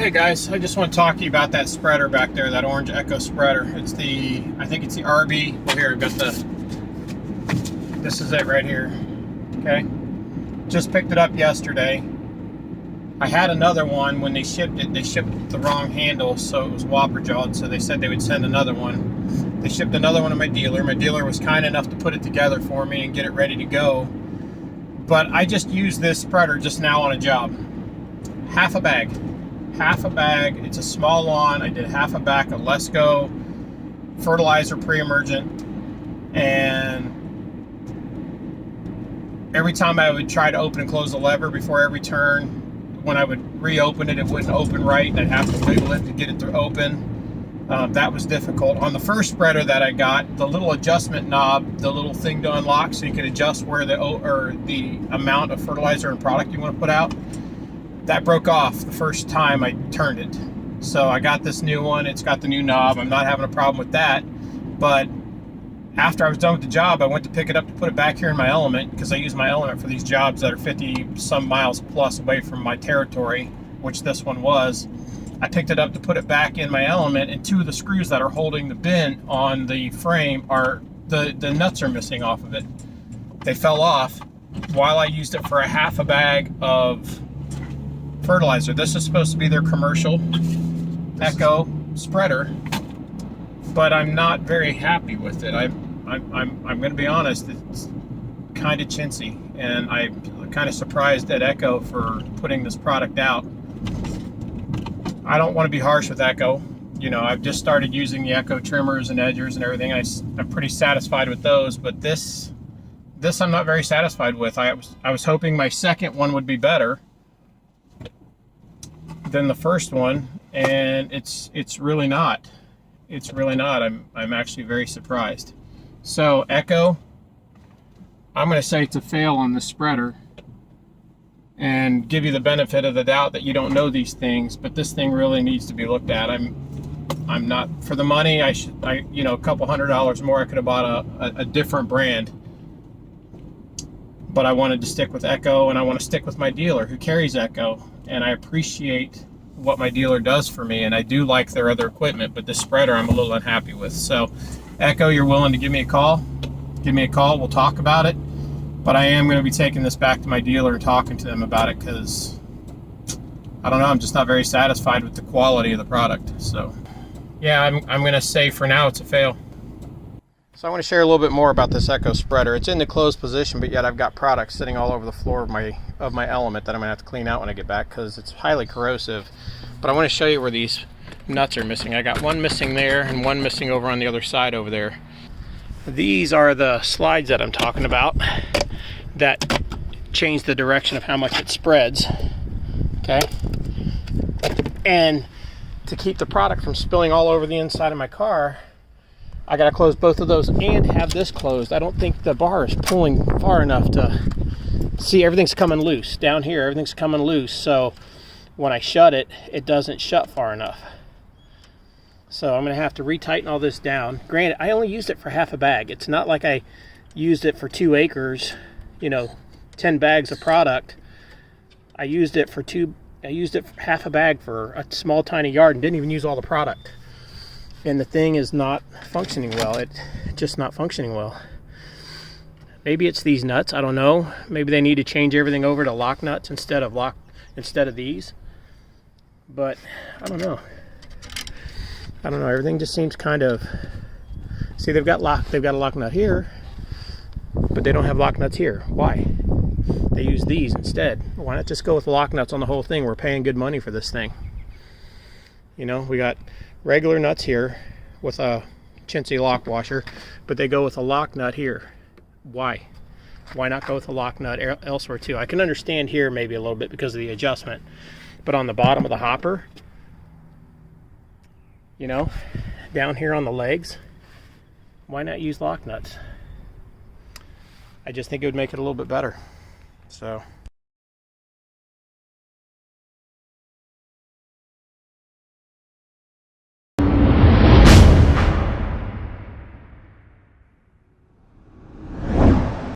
Hey guys, I just want to talk to you about that spreader back there, that orange Ehco spreader. It's the, I think it's the RB. Well, here, I've got this is it right here. Okay. Just picked it up yesterday. I had another one when they shipped it. They shipped the wrong handle, so it was whopper jawed, so they said they would send another one. They shipped another one to my dealer. My dealer was kind enough to put it together for me and get it ready to go. But I just used this spreader just now on a job. Half a bag. It's a small lawn. I did half a bag of Let's Go fertilizer pre-emergent, and every time I would try to open and close the lever before every turn, when I would reopen it, it wouldn't open right, and I'd have to wiggle it to get it to open. That was difficult. On the first spreader that I got, the little adjustment knob, the little thing to unlock so you can adjust where the amount of fertilizer and product you want to put out, that broke off the first time I turned it. So I got this new one. It's got the new knob. I'm not having a problem with that. But after I was done with the job, I went to pick it up to put it back here in my element, because I use my element for these jobs that are 50 some miles plus away from my territory, which this one was. I picked it up to put it back in my element, and two of the screws that are holding the bin on the frame are, the nuts are missing off of it. They fell off while I used it for a half a bag of fertilizer. This is supposed to be their commercial Ehco spreader, but I'm not very happy with it. I'm going to be honest, it's kind of chintzy, and I'm kind of surprised at Ehco for putting this product out. I don't want to be harsh with Ehco. You know, I've just started using the Ehco trimmers and edgers and everything. I'm pretty satisfied with those, but this I'm not very satisfied with. I was hoping my second one would be better than the first one, and it's really not. It's really not. I'm actually very surprised. So Ehco, I'm going to say it's a fail on the spreader, and give you the benefit of the doubt that you don't know these things, but this thing really needs to be looked at. I'm not, for the money, you know, a couple $100 more, I could have bought a different brand, but I wanted to stick with Ehco, and I want to stick with my dealer who carries Ehco, and I appreciate what my dealer does for me, and I do like their other equipment, but this spreader I'm a little unhappy with. So Ehco, you're willing to give me a call? Give me a call, we'll talk about it. But I am going to be taking this back to my dealer and talking to them about it, because I don't know, I'm just not very satisfied with the quality of the product. So yeah, I'm going to say for now it's a fail. So I want to share a little bit more about this Ehco spreader. It's in the closed position, but yet I've got products sitting all over the floor of my element that I'm going to have to clean out when I get back, because it's highly corrosive. But I want to show you where these nuts are missing. I got one missing there and one missing over on the other side over there. These are the slides that I'm talking about that change the direction of how much it spreads. Okay? And to keep the product from spilling all over the inside of my car, I gotta close both of those and have this closed. I don't think the bar is pulling far enough to see. Everything's coming loose down here. Everything's coming loose. So when I shut it, it doesn't shut far enough. So I'm gonna have to retighten all this down. Granted, I only used it for half a bag. It's not like I used it for 2 acres, you know, 10 bags of product. I used it for half a bag for a small tiny yard and didn't even use all the product. And the thing is not functioning well. It's just not functioning well. Maybe it's these nuts, I don't know. Maybe they need to change everything over to lock nuts instead of these. But I don't know. Everything just seems kind of, see, they've got a lock nut here, but they don't have lock nuts here. Why? They use these instead. Why not just go with lock nuts on the whole thing? We're paying good money for this thing. You know, we got regular nuts here with a chintzy lock washer, but they go with a lock nut here. Why? Why not go with a lock nut elsewhere too? I can understand here maybe a little bit because of the adjustment, but on the bottom of the hopper, you know, down here on the legs, why not use lock nuts? I just think it would make it a little bit better. So